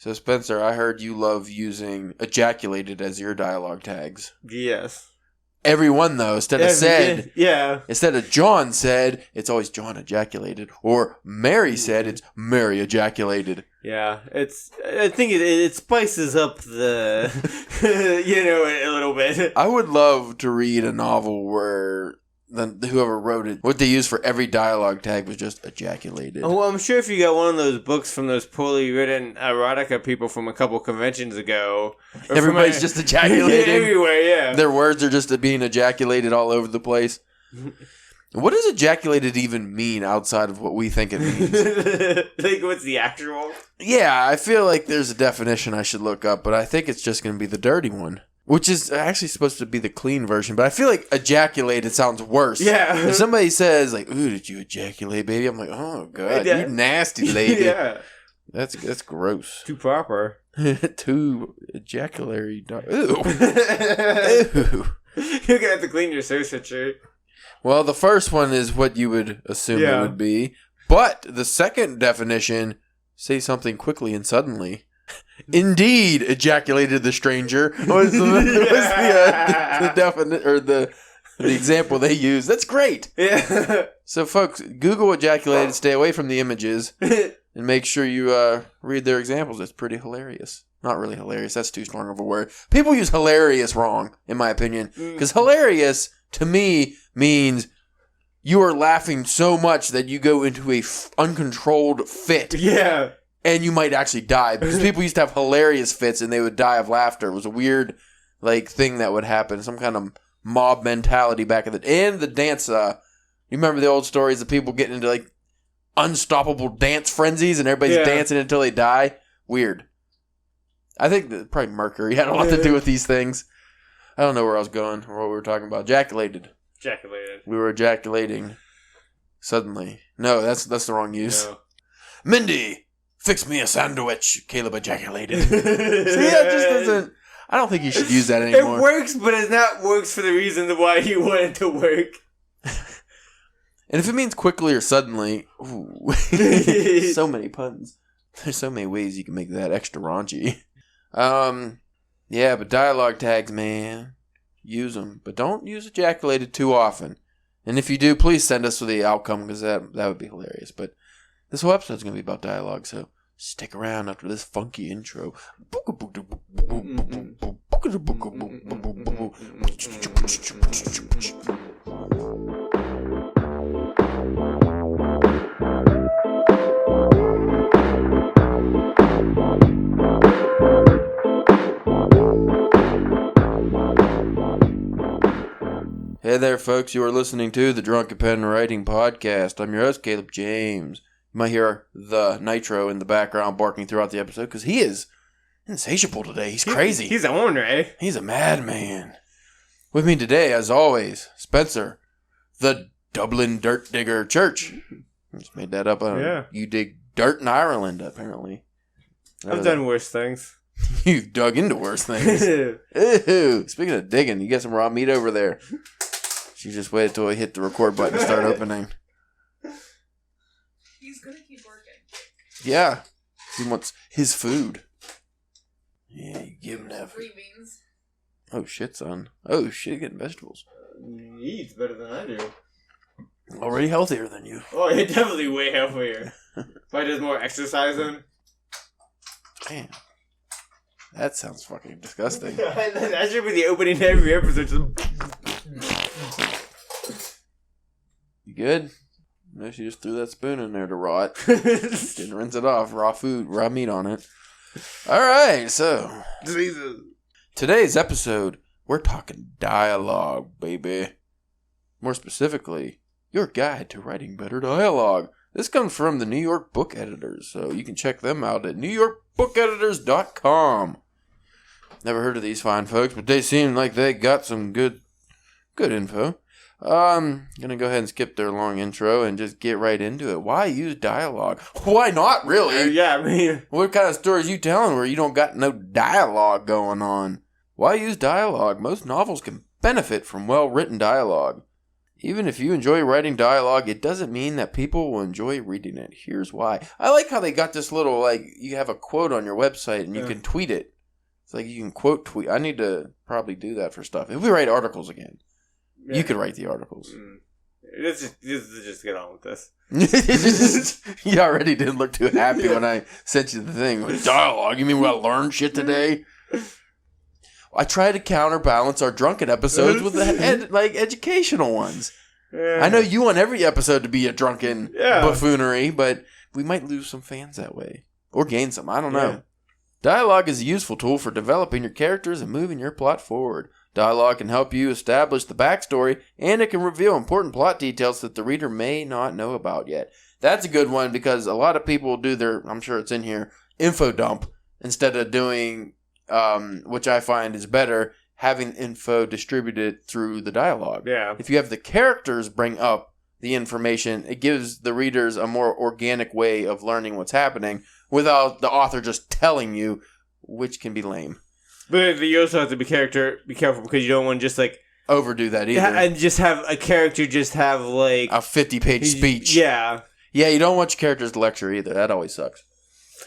So, Spencer, I heard you love using ejaculated as your dialogue tags. Yes. Everyone, though, instead of said, yeah. Instead of John said, it's always John ejaculated. Or Mary said, it's Mary ejaculated. Yeah, I think it spices up the, a little bit. I would love to read a novel where whoever wrote it, what they used for every dialogue tag was just ejaculated. Oh, well, I'm sure if you got one of those books from those poorly written erotica people from a couple conventions ago. Everybody's just ejaculating. Everywhere, yeah. Their words are just being ejaculated all over the place. What does ejaculated even mean outside of what we think it means? Like, what's the actual? Yeah, I feel like there's a definition I should look up, but I think it's just going to be the dirty one. Which is actually supposed to be the clean version, but I feel like ejaculated sounds worse. Yeah. If somebody says, like, ooh, did you ejaculate, baby? I'm like, oh, God, you nasty lady. Yeah. That's gross. Too proper. Too ejaculatory. Ooh. Ew. You're going to have to clean your shirt. Well, the first one is what you would assume it would be. But the second definition, say something quickly and suddenly. Indeed, ejaculated the stranger. Was the definite or the example they use? That's great. Yeah. So, folks, Google ejaculated. Stay away from the images, and make sure you read their examples. It's pretty hilarious. Not really hilarious. That's too strong of a word. People use hilarious wrong, in my opinion, because hilarious to me means you are laughing so much that you go into a uncontrolled fit. Yeah. And you might actually die. Because people used to have hilarious fits and they would die of laughter. It was a weird thing that would happen. Some kind of mob mentality back in the... And the dance... you remember the old stories of people getting into unstoppable dance frenzies and everybody's dancing until they die? Weird. I think that probably Mercury had a lot to do with these things. I don't know where I was going or what we were talking about. Ejaculated. We were ejaculating suddenly. No, that's the wrong use. No. Mindy! Fix me a sandwich. Caleb ejaculated. See, that just doesn't... I don't think you should use that anymore. It works, but it not works for the reason why you want it to work. And if it means quickly or suddenly... Ooh, so many puns. There's so many ways you can make that extra raunchy. Yeah, but dialogue tags, man. Use them. But don't use ejaculated too often. And if you do, please send us the outcome, because that would be hilarious. But this whole episode's going to be about dialogue, so stick around after this funky intro. Hey there, folks. You are listening to the Drunken Pen Writing Podcast. I'm your host, Caleb James. You might hear the Nitro in the background barking throughout the episode because he is insatiable today. He's crazy. He's a ornery. He's a madman. With me today, as always, Spencer, the Dublin Dirt Digger Church. I just made that up. You dig dirt in Ireland, apparently. I've done worse things. You've dug into worse things. Ew. Speaking of digging, you got some raw meat over there. You just wait until I hit the record button to start opening. He's gonna keep working. Yeah. He wants his food. Yeah, you give him that food. Free beans. Oh, shit, son. Oh, shit, getting vegetables. He eats better than I do. Already healthier than you. Oh, he's definitely way healthier. If I did more exercising. Damn. That sounds fucking disgusting. That should be the opening to every episode. You good? No, she just threw that spoon in there to rot. Didn't rinse it off. Raw food, raw meat on it. Alright, so. Jesus. Today's episode, we're talking dialogue, baby. More specifically, your guide to writing better dialogue. This comes from the New York Book Editors, so you can check them out at newyorkbookeditors.com. Never heard of these fine folks, but they seem like they got some good info. I'm going to go ahead and skip their long intro and just get right into it. Why use dialogue? Why not, really? Yeah, I mean... What kind of stories you telling where you don't got no dialogue going on? Why use dialogue? Most novels can benefit from well-written dialogue. Even if you enjoy writing dialogue, it doesn't mean that people will enjoy reading it. Here's why. I like how they got this little, like, you have a quote on your website and you can tweet it. It's like you can quote tweet. I need to probably do that for stuff. If we write articles again, you could write the articles. Let's just get on with this. You already didn't look too happy when I sent you the thing. Dialogue? You mean we gotta learn shit today? I try to counterbalance our drunken episodes with the educational ones. Yeah. I know you want every episode to be a drunken buffoonery, but we might lose some fans that way. Or gain some. I don't know. Yeah. Dialogue is a useful tool for developing your characters and moving your plot forward. Dialogue can help you establish the backstory, and it can reveal important plot details that the reader may not know about yet. That's a good one because a lot of people do their, I'm sure it's in here, info dump instead of doing, which I find is better, having info distributed through the dialogue. Yeah. If you have the characters bring up the information, it gives the readers a more organic way of learning what's happening without the author just telling you, which can be lame. But you also have to be careful because you don't want to just like overdo that either, and just have a character just have like a 50-page speech. Yeah, you don't want your characters to lecture either. That always sucks.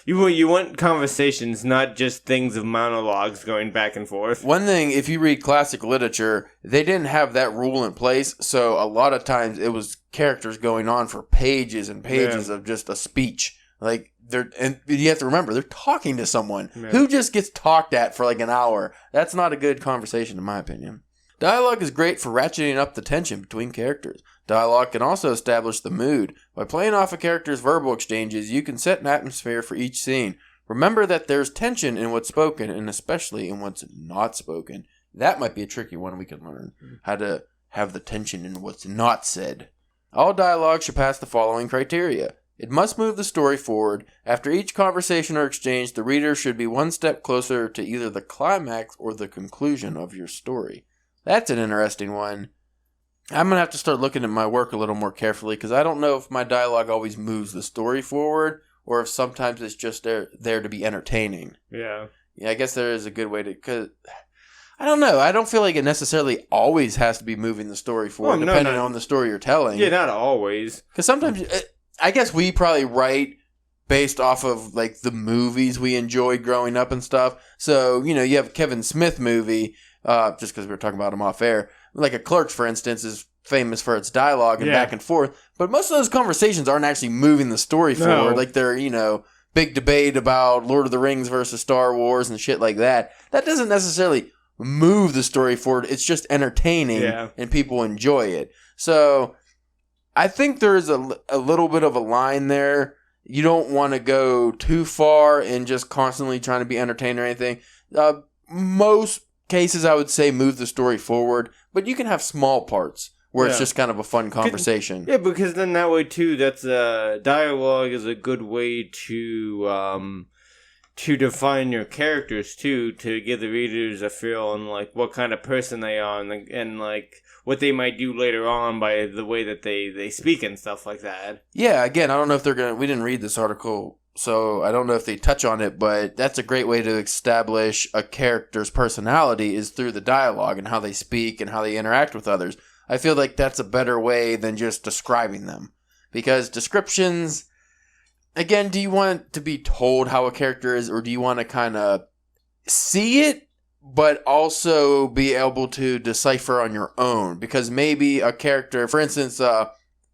You want conversations, not just things of monologues going back and forth. One thing, if you read classic literature, they didn't have that rule in place, so a lot of times it was characters going on for pages and pages of just a speech. Like, and you have to remember, they're talking to someone who just gets talked at for like an hour. That's not a good conversation, in my opinion. Dialogue is great for ratcheting up the tension between characters. Dialogue can also establish the mood. By playing off a character's verbal exchanges, you can set an atmosphere for each scene. Remember that there's tension in what's spoken, and especially in what's not spoken. That might be a tricky one we can learn. How to have the tension in what's not said. All dialogue should pass the following criteria. It must move the story forward. After each conversation or exchange, the reader should be one step closer to either the climax or the conclusion of your story. That's an interesting one. I'm going to have to start looking at my work a little more carefully because I don't know if my dialogue always moves the story forward or if sometimes it's just there to be entertaining. Yeah, I guess there is a good way to... Cause I don't know. I don't feel like it necessarily always has to be moving the story forward depending on the story you're telling. Yeah, not always. Because sometimes... I guess we probably write based off of like the movies we enjoyed growing up and stuff. So, you have a Kevin Smith movie, just because we were talking about him off air. Like a Clerks, for instance, is famous for its dialogue and back and forth. But most of those conversations aren't actually moving the story forward. Like they're, big debate about Lord of the Rings versus Star Wars and shit like that. That doesn't necessarily move the story forward. It's just entertaining and people enjoy it. So... I think there's a little bit of a line there. You don't want to go too far and just constantly trying to be entertained or anything. Most cases, I would say, move the story forward. But you can have small parts where it's just kind of a fun conversation. Yeah, because then that way, too, that's dialogue is a good way to define your characters, too, to give the readers a feel on, like, what kind of person they are and like... what they might do later on by the way that they speak and stuff like that. Yeah, again, I don't know if we didn't read this article, so I don't know if they touch on it, but that's a great way to establish a character's personality is through the dialogue and how they speak and how they interact with others. I feel like that's a better way than just describing them. Because descriptions, again, do you want to be told how a character is, or do you want to kind of see it? But also be able to decipher on your own. Because maybe a character, for instance,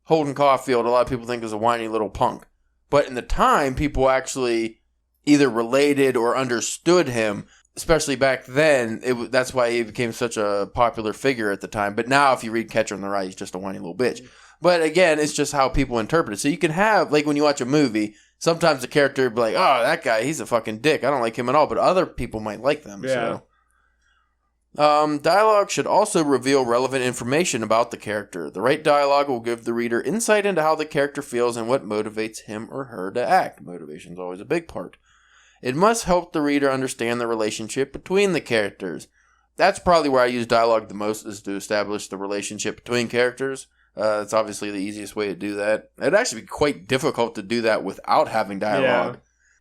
Holden Caulfield, a lot of people think is a whiny little punk. But in the time, people actually either related or understood him. Especially back then, that's why he became such a popular figure at the time. But now, if you read Catcher in the Rye, he's just a whiny little bitch. But again, it's just how people interpret it. So you can have, like when you watch a movie, sometimes the character will be like, oh, that guy, he's a fucking dick. I don't like him at all. But other people might like them. Yeah. So. Dialogue should also reveal relevant information about the character. The right dialogue will give the reader insight into how the character feels and what motivates him or her to act. Motivation is always a big part. It must help the reader understand the relationship between the characters. That's probably where I use dialogue the most, is to establish the relationship between characters. It's obviously the easiest way to do that. It'd actually be quite difficult to do that without having dialogue.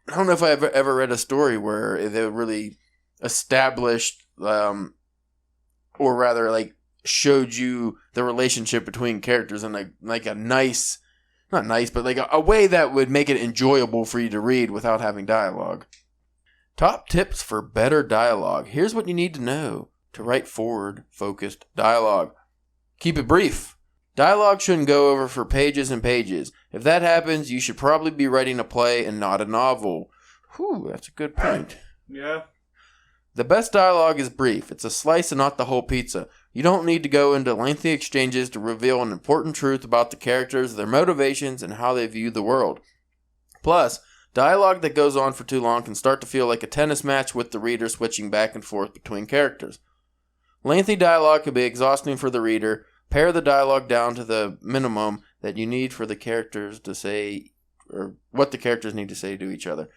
Yeah. I don't know if I've ever read a story where they really established... or rather, like, showed you the relationship between characters in a nice, not nice, but like a way that would make it enjoyable for you to read without having dialogue. Top tips for better dialogue. Here's what you need to know to write forward-focused dialogue. Keep it brief. Dialogue shouldn't go over for pages and pages. If that happens, you should probably be writing a play and not a novel. Whew, that's a good point. Yeah. The best dialogue is brief. It's a slice and not the whole pizza. You don't need to go into lengthy exchanges to reveal an important truth about the characters, their motivations, and how they view the world. Plus, dialogue that goes on for too long can start to feel like a tennis match with the reader switching back and forth between characters. Lengthy dialogue can be exhausting for the reader. Pare the dialogue down to the minimum that you need for the characters to say, or what the characters need to say to each other.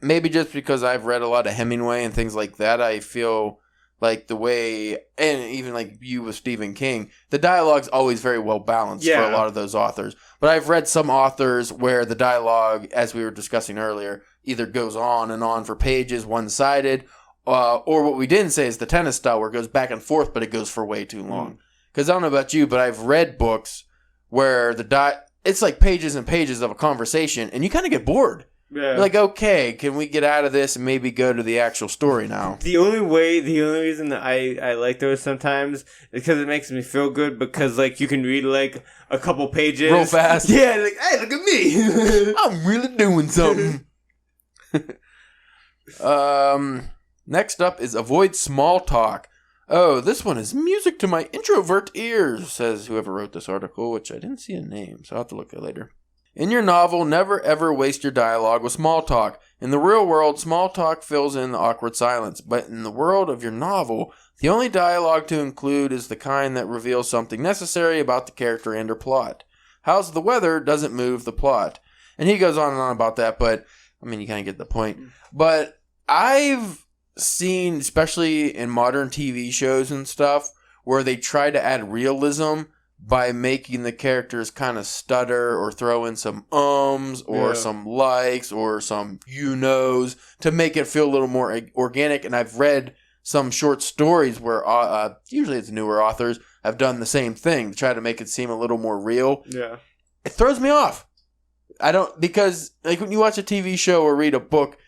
Maybe just because I've read a lot of Hemingway and things like that, I feel like the way, and even like you with Stephen King, the dialogue's always very well balanced for a lot of those authors. But I've read some authors where the dialogue, as we were discussing earlier, either goes on and on for pages, one-sided, or what we didn't say is the tennis style where it goes back and forth, but it goes for way too long. Because I don't know about you, but I've read books where it's like pages and pages of a conversation, and you kind of get bored. Yeah. You're like, okay, can we get out of this and maybe go to the actual story now? The only reason that I like those sometimes is because it makes me feel good, because like you can read like a couple pages real fast. Yeah, like, hey, look at me. I'm really doing something. Next up is avoid small talk. Oh, this one is music to my introvert ears, says whoever wrote this article, which I didn't see a name, so I'll have to look at it later. In your novel, never ever waste your dialogue with small talk. In the real world, small talk fills in the awkward silence, but in the world of your novel, the only dialogue to include is the kind that reveals something necessary about the character and or plot. How's the weather doesn't move the plot. And he goes on and on about that, but, I mean, you kind of get the point. But I've seen, especially in modern TV shows and stuff, where they try to add realism by making the characters kind of stutter or throw in some ums or some likes or some you-knows to make it feel a little more organic. And I've read some short stories where usually it's newer authors have done the same thing to try to make it seem a little more real. Yeah. It throws me off. Because like when you watch a TV show or read a book,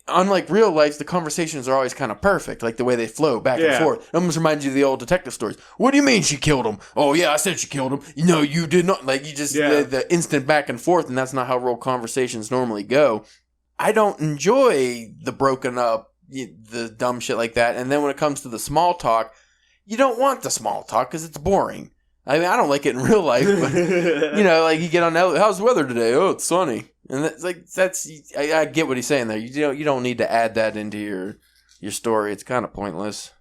unlike real life, the conversations are always kind of perfect, like the way they flow back and forth. It almost reminds you of the old detective stories. What do you mean she killed him? Oh, yeah, I said she killed him. No, you did not. Like, you just, the instant back and forth, and that's not how real conversations normally go. I don't enjoy the broken up, the dumb shit like that. And then when it comes to the small talk, you don't want the small talk because it's boring. I mean, I don't like it in real life, but, like you get on, how's the weather today? Oh, it's sunny. And I get what he's saying there. You don't need to add that into your story. It's kind of pointless.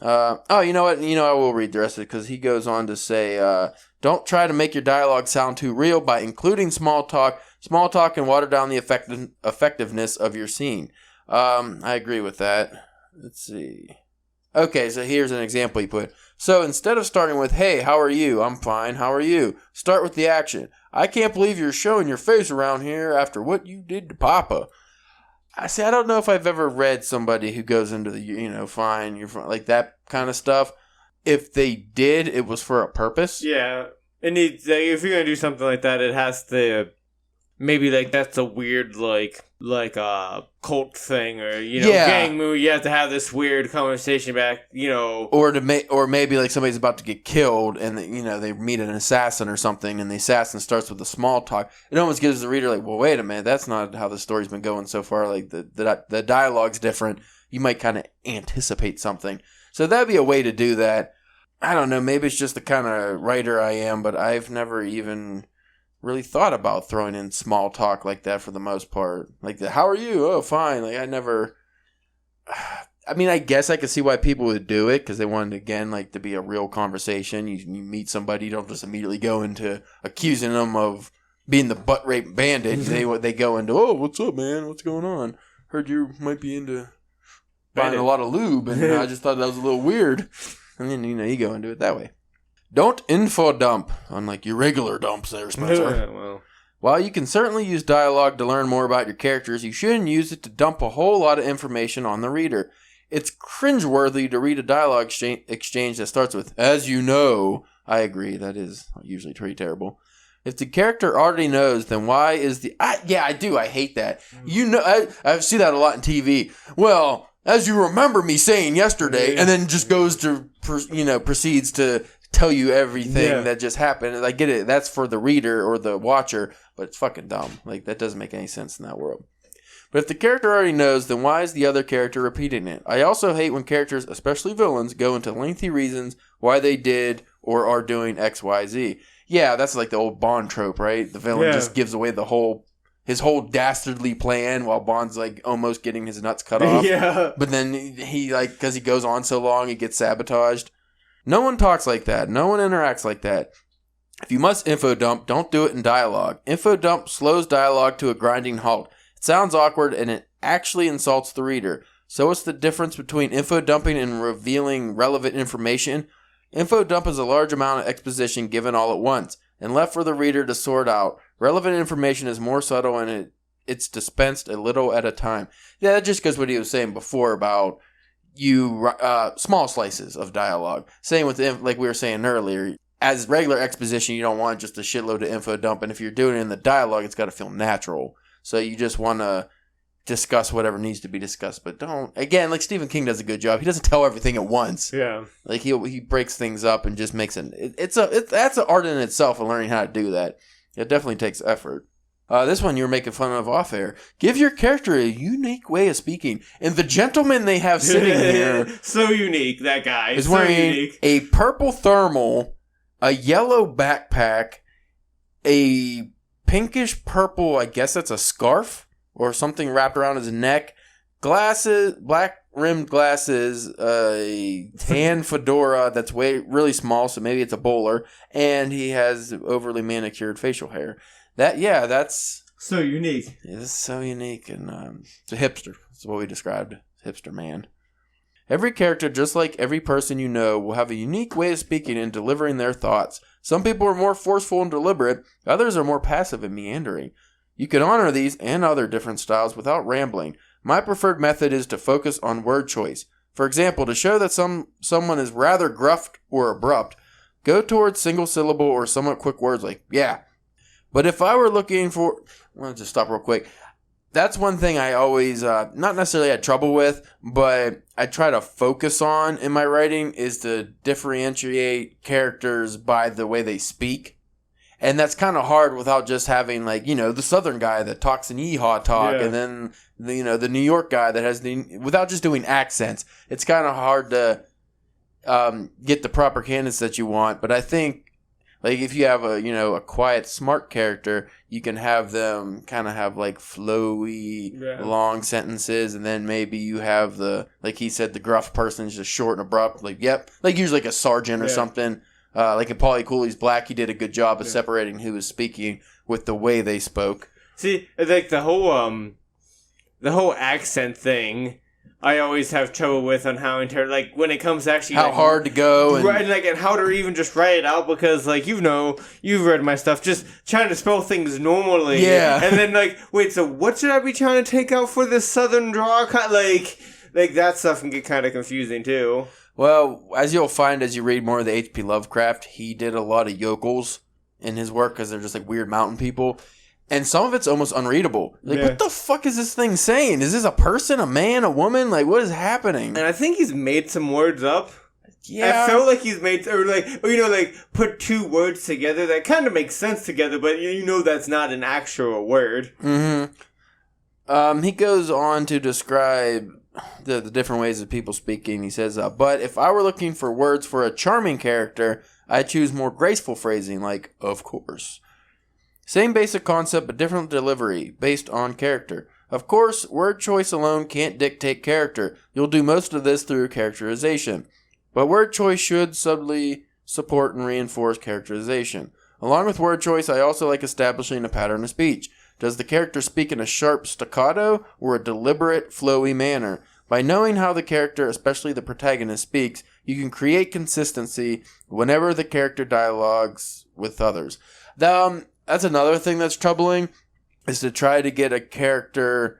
You know what? I will read the rest of it because he goes on to say, don't try to make your dialogue sound too real by including small talk. Small talk can water down the effectiveness of your scene. I agree with that. Let's see. Okay, so here's an example he put. So instead of starting with, hey, how are you? I'm fine. How are you? Start with the action. I can't believe you're showing your face around here after what you did to Papa. I don't know if I've ever read somebody who goes into the, fine, you're fine, like that kind of stuff. If they did, it was for a purpose. Yeah. And if you're going to do something like that, it has to, maybe like that's a weird, like a cult thing or, gang movie. You have to have this weird conversation back, Or maybe like somebody's about to get killed and, they meet an assassin or something and the assassin starts with a small talk. It almost gives the reader like, well, wait a minute, that's not how the story's been going so far. Like the dialogue's different. You might kind of anticipate something. So that'd be a way to do that. I don't know. Maybe it's just the kind of writer I am, but I've never even really thought about throwing in small talk like that for the most part. Like, how are you? Oh, fine. Like, I guess I could see why people would do it because they wanted, again, like, to be a real conversation. You meet somebody, you don't just immediately go into accusing them of being the butt rape bandit. They go into, oh, what's up, man? What's going on? Heard you might be into buying a lot of lube, and I just thought that was a little weird. And then, you go into it that way. Don't info dump, unlike your regular dumps there, Spencer. Well. While you can certainly use dialogue to learn more about your characters, you shouldn't use it to dump a whole lot of information on the reader. It's cringeworthy to read a dialogue exchange that starts with, "As you know." I agree, that is usually pretty terrible. If the character already knows, then why is I do. I hate that. You know, I see that a lot in TV. Well, as you remember me saying yesterday, and then just goes to, proceeds to tell you everything that just happened. I get it. That's for the reader or the watcher, but it's fucking dumb. Like, that doesn't make any sense in that world. But if the character already knows, then why is the other character repeating it? I also hate when characters, especially villains, go into lengthy reasons why they did or are doing X, Y, Z. Yeah, that's like the old Bond trope, right? The villain just gives away his whole dastardly plan while Bond's like almost getting his nuts cut off. Yeah. But then he because he goes on so long, he gets sabotaged. No one talks like that. No one interacts like that. If you must info dump, don't do it in dialogue. Info dump slows dialogue to a grinding halt. It sounds awkward and it actually insults the reader. So what's the difference between info dumping and revealing relevant information? Info dump is a large amount of exposition given all at once and left for the reader to sort out. Relevant information is more subtle and it's dispensed a little at a time. Yeah, that just goes what he was saying before about small slices of dialogue. Same with, like we were saying earlier, as regular exposition, you don't want just a shitload of info dump, and if you're doing it in the dialogue, it's got to feel natural. So you just want to discuss whatever needs to be discussed, but don't. Again, like Stephen King does a good job. He doesn't tell everything at once. Yeah, like he breaks things up and just makes it. That's an art in itself of learning how to do that. It definitely takes effort. This one you were making fun of off air. Give your character a unique way of speaking. And the gentleman they have sitting here so unique. That guy is wearing a purple thermal, a yellow backpack, a pinkish purple. I guess that's a scarf or something wrapped around his neck. Glasses, black rimmed glasses, a tan fedora that's really small, so maybe it's a bowler, and he has overly manicured facial hair. That's so unique. It's so unique, and it's a hipster. That's what we described, hipster man. Every character, just like every person you know, will have a unique way of speaking and delivering their thoughts. Some people are more forceful and deliberate, others are more passive and meandering. You can honor these and other different styles without rambling. My preferred method is to focus on word choice. For example, to show that someone is rather gruff or abrupt, go towards single syllable or somewhat quick words like, yeah. But if I were looking for... I want to just stop real quick. That's one thing I always, not necessarily had trouble with, but I try to focus on in my writing is to differentiate characters by the way they speak. And that's kind of hard without just having, like, the Southern guy that talks in yeehaw talk, and then, the New York guy that has without just doing accents. It's kind of hard to get the proper cadence that you want. But I think, like, if you have a quiet, smart character, you can have them kind of have, like, flowy, long sentences, and then maybe you have like he said, the gruff person is just short and abrupt. Like, yep. Like, usually like a sergeant or something. Like in Paulie Cooley's Black, he did a good job of separating who was speaking with the way they spoke. See, like the whole accent thing, I always have trouble with on how like when it comes to actually how hard to go and how to even just write it out, because like you've read my stuff, just trying to spell things normally, and then like wait, so what should I be trying to take out for this Southern draw? Like that stuff can get kind of confusing too. Well, as you'll find as you read more of the H.P. Lovecraft, he did a lot of yokels in his work because they're just like weird mountain people. And some of it's almost unreadable. Like, what the fuck is this thing saying? Is this a person, a man, a woman? Like, what is happening? And I think he's made some words up. Yeah. I felt like he's made, or put two words together that kind of make sense together, but that's not an actual word. Mm-hmm. He goes on to describe the different ways of people speaking. He says, but if I were looking for words for a charming character, I'd choose more graceful phrasing, like, of course. Same basic concept, but different delivery, based on character. Of course, word choice alone can't dictate character. You'll do most of this through characterization. But word choice should subtly support and reinforce characterization. Along with word choice, I also like establishing a pattern of speech. Does the character speak in a sharp staccato or a deliberate, flowy manner? By knowing how the character, especially the protagonist, speaks, you can create consistency whenever the character dialogues with others. That's another thing that's troubling, is to try to get a character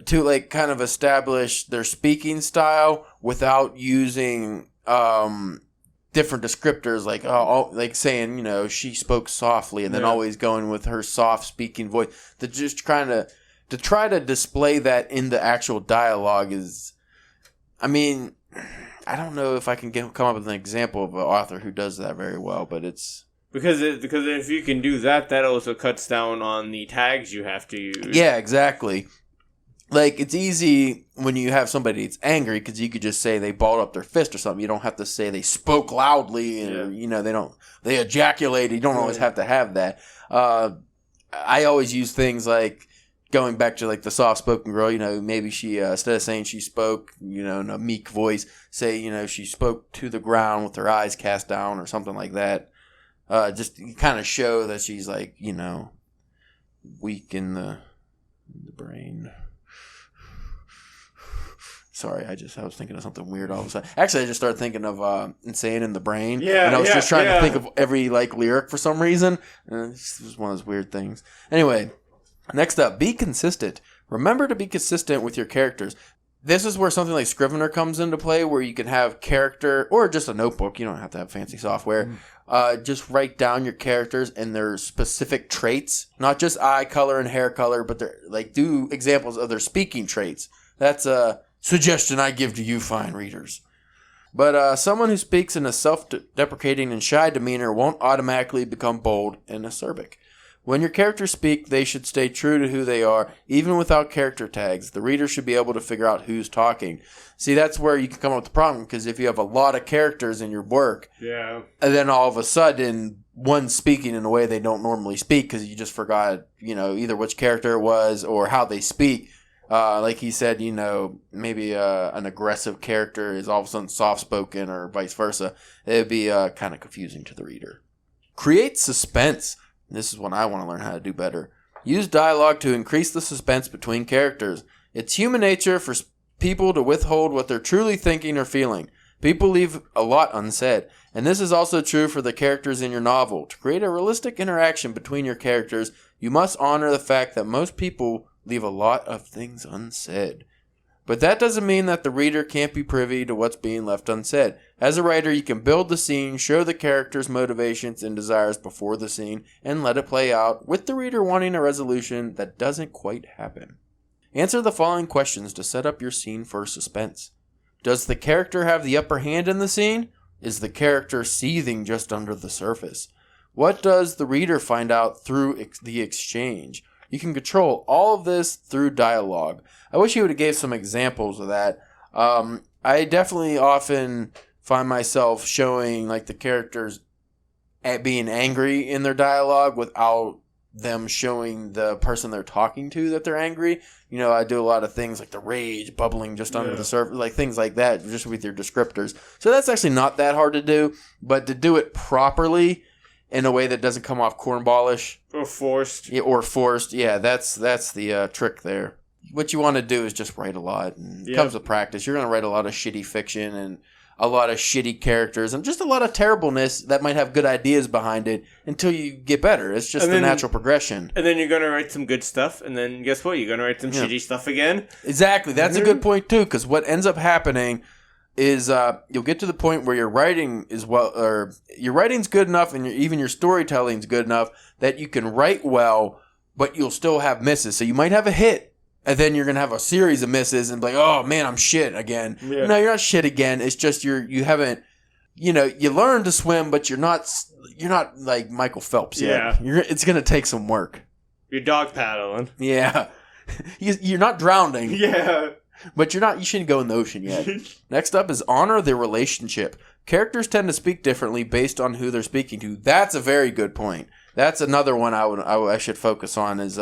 to like kind of establish their speaking style without using different descriptors like saying, she spoke softly and then always going with her soft speaking voice. To just to try to display that in the actual dialogue is, I mean, I don't know if I can come up with an example of an author who does that very well, but it's... Because if you can do that, that also cuts down on the tags you have to use. Yeah, exactly. Like, it's easy when you have somebody that's angry because you could just say they balled up their fist or something. You don't have to say they spoke loudly and, they ejaculated. You don't always have to have that. I always use things like, going back to like the soft-spoken girl, maybe she, instead of saying she spoke, in a meek voice, say, she spoke to the ground with her eyes cast down or something like that. Just kind of show that she's like, weak in the brain. Sorry, I was thinking of something weird all of a sudden. Actually, I just started thinking of Insane in the Brain. Yeah, and I was just trying to think of every lyric for some reason. This was one of those weird things. Anyway, next up, be consistent. Remember to be consistent with your characters. This is where something like Scrivener comes into play, where you can have character, or just a notebook. You don't have to have fancy software. Just write down your characters and their specific traits. Not just eye color and hair color, but do examples of their speaking traits. That's a suggestion I give to you fine readers. But someone who speaks in a self-deprecating and shy demeanor won't automatically become bold and acerbic. When your characters speak, they should stay true to who they are, even without character tags. The reader should be able to figure out who's talking. See, that's where you can come up with the problem, because if you have a lot of characters in your work, and then all of a sudden, one's speaking in a way they don't normally speak, because you just forgot, either which character it was or how they speak. Like he said, maybe an aggressive character is all of a sudden soft-spoken or vice versa. It would be kind of confusing to the reader. Create suspense. This is what I want to learn how to do better. Use dialogue to increase the suspense between characters. It's human nature for people to withhold what they're truly thinking or feeling. People leave a lot unsaid. And this is also true for the characters in your novel. To create a realistic interaction between your characters, you must honor the fact that most people leave a lot of things unsaid. But that doesn't mean that the reader can't be privy to what's being left unsaid. As a writer, you can build the scene, show the characters' motivations and desires before the scene, and let it play out, with the reader wanting a resolution that doesn't quite happen. Answer the following questions to set up your scene for suspense. Does the character have the upper hand in the scene? Is the character seething just under the surface? What does the reader find out through the exchange? You can control all of this through dialogue. I wish you would have gave some examples of that. I definitely often find myself showing like the characters being angry in their dialogue without them showing the person they're talking to that they're angry. I do a lot of things like the rage bubbling just under the surface, like things like that, just with your descriptors. So that's actually not that hard to do, but to do it properly in a way that doesn't come off cornballish or forced. Yeah, that's the trick there. What you want to do is just write a lot. And it comes with practice. You're going to write a lot of shitty fiction and a lot of shitty characters and just a lot of terribleness that might have good ideas behind it until you get better. It's just the natural progression. And then you're going to write some good stuff, and then guess what? You're going to write some shitty stuff again. Exactly. That's a good point, too, because what ends up happening is you'll get to the point where your writing is your writing's good enough and even your storytelling's good enough that you can write well, but you'll still have misses. So you might have a hit, and then you're going to have a series of misses and be like, oh man, I'm shit again. Yeah. No, you're not shit again. It's just you haven't, you learn to swim, but you're not like Michael Phelps yet. Yeah. It's going to take some work. You're dog paddling. Yeah. You're not drowning. Yeah. But you shouldn't go in the ocean yet. Next up is honor the relationship. Characters tend to speak differently based on who they're speaking to. That's a very good point. That's another one I should focus on is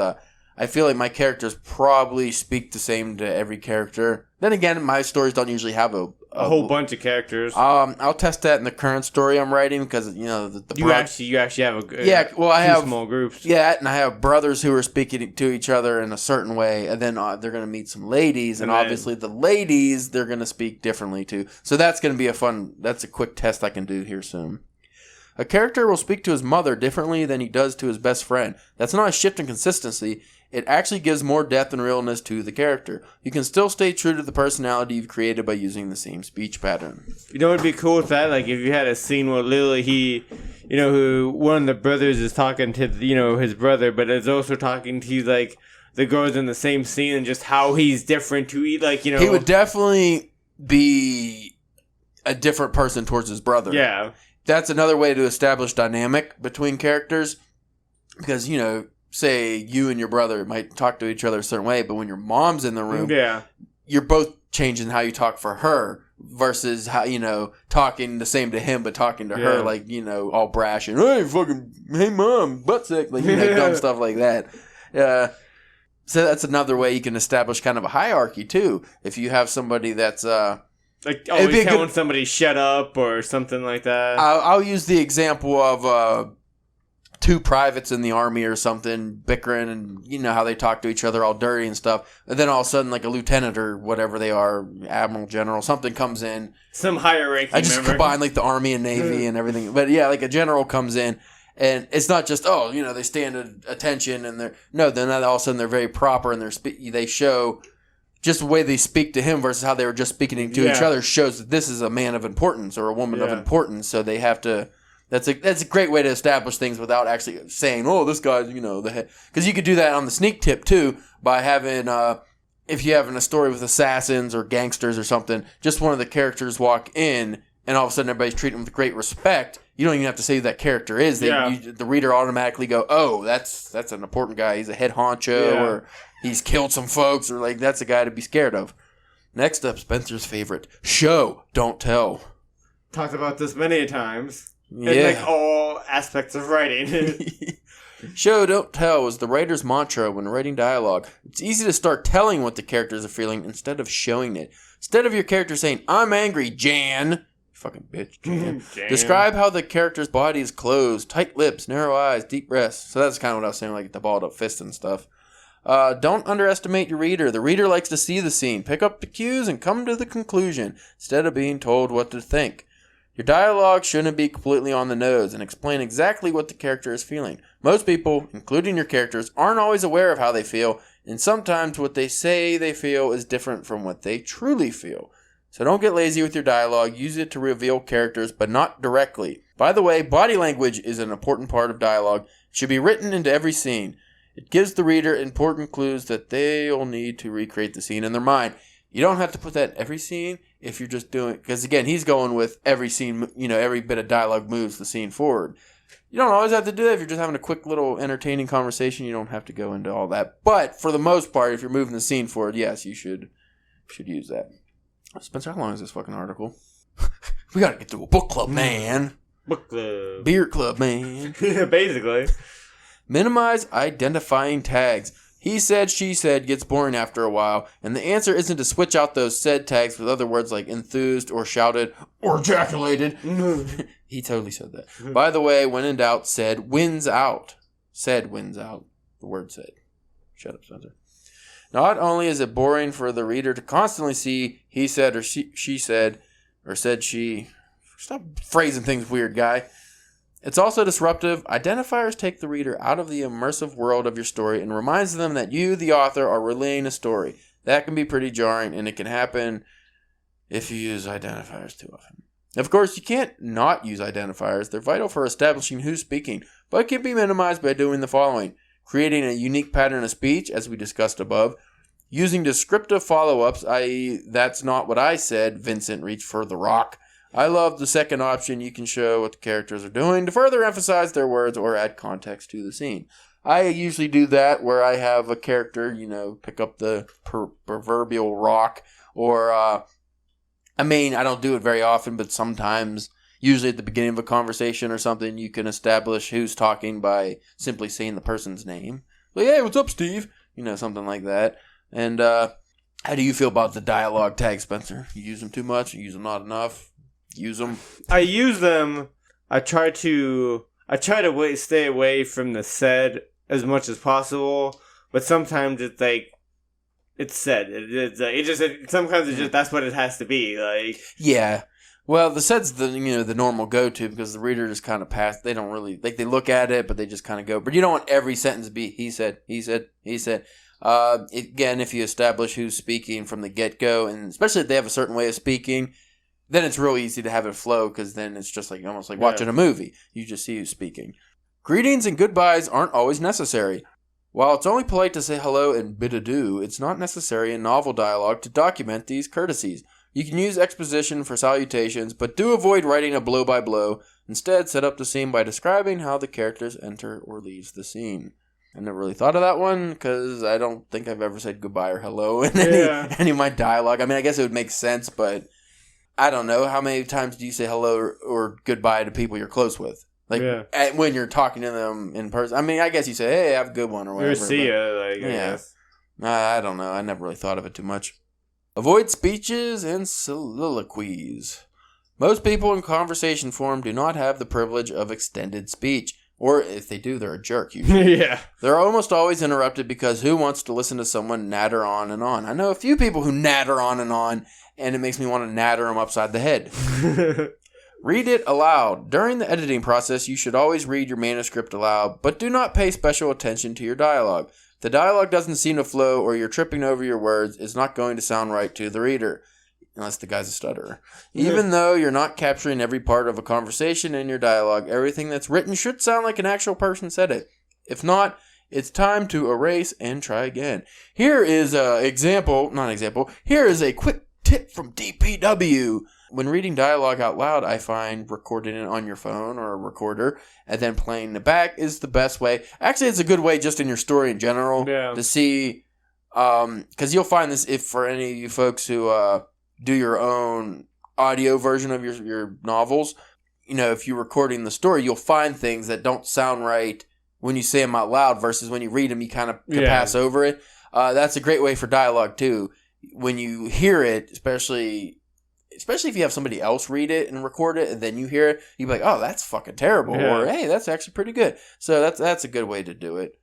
I feel like my characters probably speak the same to every character. Then again, my stories don't usually have a whole bunch of characters. I'll test that in the current story I'm writing because you actually have I have small groups. Yeah, and I have brothers who are speaking to each other in a certain way, and then they're going to meet some ladies, and obviously the ladies they're going to speak differently too. So that's going to be that's a quick test I can do here soon. A character will speak to his mother differently than he does to his best friend. That's not a shift in consistency. it actually gives more depth and realness to the character. You can still stay true to the personality you've created by using the same speech pattern. You know what would be cool with that? Like, if you had a scene where literally who one of the brothers is talking to, his brother, but is also talking to, like, the girls in the same scene, and just how he's different to eat, like, He would definitely be a different person towards his brother. Yeah. That's another way to establish dynamic between characters. Because, say you and your brother might talk to each other a certain way, but when your mom's in the room, you're both changing how you talk for her versus how, talking the same to him, but talking to her like, all brash and, hey mom, butt sick, like, dumb stuff like that. So that's another way you can establish kind of a hierarchy too. If you have somebody that's like always telling somebody shut up or something like that. I'll use the example of two privates in the army or something bickering, and how they talk to each other all dirty and stuff. And then all of a sudden, like a lieutenant or whatever they are, admiral, general, something comes in. Some higher ranking. I just combine like the army and navy and everything. But yeah, like a general comes in. And it's not just, they stand at attention and then all of a sudden they're very proper and they show just the way they speak to him versus how they were just speaking to each other shows that this is a man of importance or a woman of importance. So they have to, that's a great way to establish things without actually saying, this guy's, the head. Because you could do that on the sneak tip too by having, if you're having a story with assassins or gangsters or something, just one of the characters walk in and all of a sudden everybody's treating them with great respect. You don't even have to say who that character is. The reader automatically go, that's an important guy. He's a head honcho or he's killed some folks or like that's a guy to be scared of. Next up, Spencer's favorite. Show, don't tell. Talked about this many times. Yeah. In like all aspects of writing. Show, don't tell was the writer's mantra when writing dialogue. It's easy to start telling what the characters are feeling instead of showing it. Instead of your character saying, I'm angry, Jan. Fucking bitch, Jan. Describe how the character's body is closed, tight lips, narrow eyes, deep breaths. So that's kind of what I was saying, like the balled up fist and stuff. Don't underestimate your reader. The reader likes to see the scene, pick up the cues, and come to the conclusion instead of being told what to think. Your dialogue shouldn't be completely on the nose and explain exactly what the character is feeling. Most people, including your characters, aren't always aware of how they feel, and sometimes what they say they feel is different from what they truly feel. So don't get lazy with your dialogue. Use it to reveal characters, but not directly. By the way, body language is an important part of dialogue. It should be written into every scene. It gives the reader important clues that they'll need to recreate the scene in their mind. You don't have to put that in every scene if you're just doing... Because again, he's going with every scene, every bit of dialogue moves the scene forward. You don't always have to do that if you're just having a quick little entertaining conversation. You don't have to go into all that. But for the most part, if you're moving the scene forward, yes, you should use that. Spencer, how long is this fucking article? We gotta get to a book club, man. Book club. Beer club, man. Basically. Minimize identifying tags. He said, she said gets boring after a while, and the answer isn't to switch out those said tags with other words like enthused or shouted or ejaculated. He totally said that. By the way, when in doubt, said wins out. Said wins out. The word said. Shut up, Spencer. Not only is it boring for the reader to constantly see he said or she said or said she. Stop phrasing things weird, guy. It's also disruptive. Identifiers take the reader out of the immersive world of your story and reminds them that you, the author, are relaying a story. That can be pretty jarring, and it can happen if you use identifiers too often. Of course, you can't not use identifiers. They're vital for establishing who's speaking, but can be minimized by doing the following. Creating a unique pattern of speech, as we discussed above. Using descriptive follow-ups, i.e., that's not what I said, Vincent reached for the rock. I love the second option. You can show what the characters are doing to further emphasize their words or add context to the scene. I usually do that where I have a character, pick up the proverbial rock. Or, I don't do it very often, but sometimes, usually at the beginning of a conversation or something, you can establish who's talking by simply saying the person's name. Like, hey, what's up, Steve? Something like that. And how do you feel about the dialogue tag, Spencer? You use them too much? You use them not enough? Use them? I use them. I try to stay away from the said as much as possible. But sometimes it's like it's said. Sometimes it's just that's what it has to be. Like yeah. Well, the set's the normal go-to because the reader just kind of pass. They don't really like they look at it, but they just kind of go. But you don't want every sentence to be he said, he said, he said. Again, if you establish who's speaking from the get-go, and especially if they have a certain way of speaking, then it's real easy to have it flow because then it's just like almost like watching a movie. You just see who's speaking. Greetings and goodbyes aren't always necessary. While it's only polite to say hello and bid adieu, it's not necessary in novel dialogue to document these courtesies. You can use exposition for salutations, but do avoid writing a blow-by-blow. Instead, set up the scene by describing how the characters enter or leave the scene. I never really thought of that one, because I don't think I've ever said goodbye or hello in any of my dialogue. I mean, I guess it would make sense, but I don't know. How many times do you say hello or goodbye to people you're close with? When you're talking to them in person. I mean, I guess you say, hey, have a good one or whatever. Or see ya, I guess. I don't know. I never really thought of it too much. Avoid speeches and soliloquies. Most people in conversation form do not have the privilege of extended speech. Or if they do, they're a jerk usually. Yeah. They're almost always interrupted because who wants to listen to someone natter on and on? I know a few people who natter on, and it makes me want to natter them upside the head. Read it aloud. During the editing process, you should always read your manuscript aloud, but do not pay special attention to your dialogue. If the dialogue doesn't seem to flow or you're tripping over your words, it's not going to sound right to the reader. Unless the guy's a stutterer. Even though you're not capturing every part of a conversation in your dialogue, everything that's written should sound like an actual person said it. If not, it's time to erase and try again. Here is Here is a quick tip from DPW. When reading dialogue out loud, I find recording it on your phone or a recorder and then playing it back is the best way. Actually, it's a good way just in your story in general to see, because you'll find this if for any of you folks who do your own audio version of your novels, if you're recording the story, you'll find things that don't sound right when you say them out loud versus when you read them, you kind of pass over it. That's a great way for dialogue too. When you hear it, especially if you have somebody else read it and record it and then you hear it, you'll be like, oh, that's fucking terrible. Yeah. Or, hey, that's actually pretty good. So that's a good way to do it.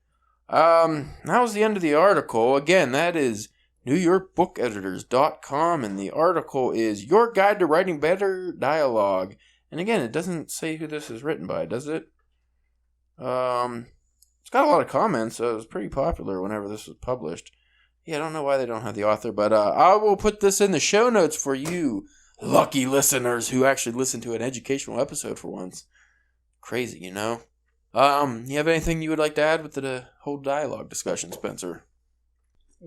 That was the end of the article. Again, that is NewYorkBookEditors.com, and the article is Your Guide to Writing Better Dialogue. And again, it doesn't say who this is written by, does it? It's got a lot of comments, so it was pretty popular whenever this was published. Yeah, I don't know why they don't have the author, but I will put this in the show notes for you lucky listeners who actually listen to an educational episode for once. Crazy, You have anything you would like to add with the whole dialogue discussion, Spencer?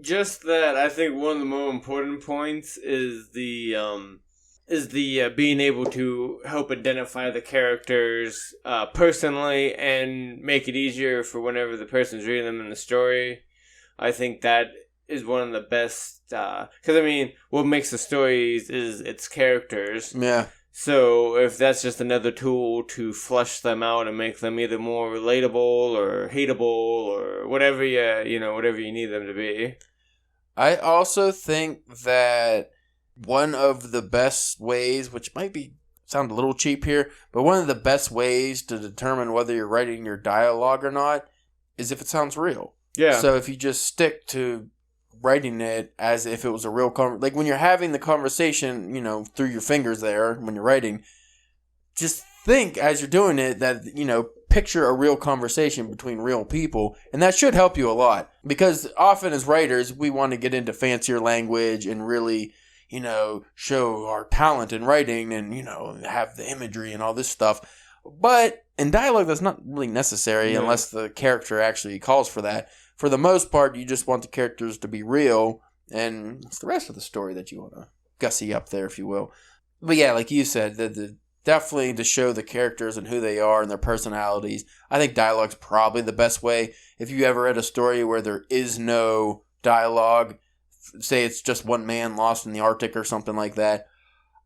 Just that I think one of the more important points is the being able to help identify the characters personally and make it easier for whenever the person's reading them in the story. I think that is one of the best, because what makes the stories is its characters. Yeah. So if that's just another tool to flush them out and make them either more relatable or hateable or whatever whatever you need them to be. I also think that one of the best ways, which might sound a little cheap here, but one of the best ways to determine whether you're writing your dialogue or not is if it sounds real. Yeah. So if you just stick to writing it as if it was a real like when you're having the conversation, through your fingers there when you're writing, just think as you're doing it that, picture a real conversation between real people, and that should help you a lot because often as writers, we want to get into fancier language and really, show our talent in writing and, have the imagery and all this stuff. But in dialogue, that's not really necessary unless the character actually calls for that. For the most part, you just want the characters to be real, and it's the rest of the story that you want to gussy up there, if you will. But yeah, like you said, definitely to show the characters and who they are and their personalities. I think dialogue's probably the best way. If you ever read a story where there is no dialogue, say it's just one man lost in the Arctic or something like that,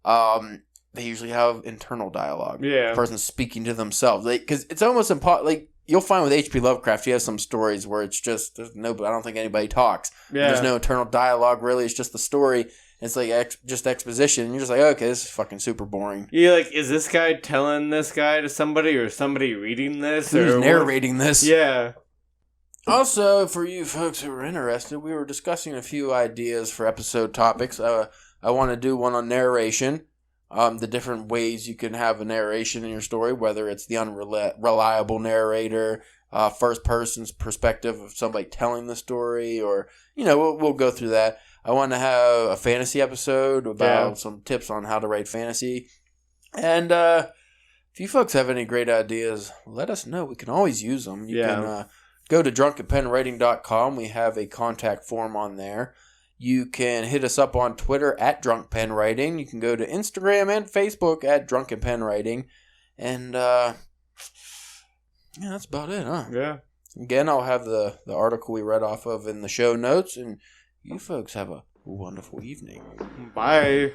they usually have internal dialogue. Yeah. The person's speaking to themselves. Because it's almost impossible. Like, you'll find with H.P. Lovecraft, you have some stories where it's just, I don't think anybody talks. Yeah. There's no internal dialogue, really. It's just the story. It's like just exposition. And you're just like, okay, this is fucking super boring. You're like, is this guy telling this guy to somebody or somebody reading this? Who's narrating this? Yeah. Also, for you folks who are interested, we were discussing a few ideas for episode topics. I want to do one on narration. the different ways you can have a narration in your story, whether it's the unreliable narrator, first person's perspective of somebody telling the story, or, we'll go through that. I want to have a fantasy episode about some tips on how to write fantasy. And if you folks have any great ideas, let us know. We can always use them. You can go to drunkenpenwriting.com. We have a contact form on there. You can hit us up on Twitter at DrunkenPenWriting. You can go to Instagram and Facebook at DrunkenPenWriting. And, that's about it, huh? Yeah. Again, I'll have the article we read off of in the show notes. And you folks have a wonderful evening. Bye.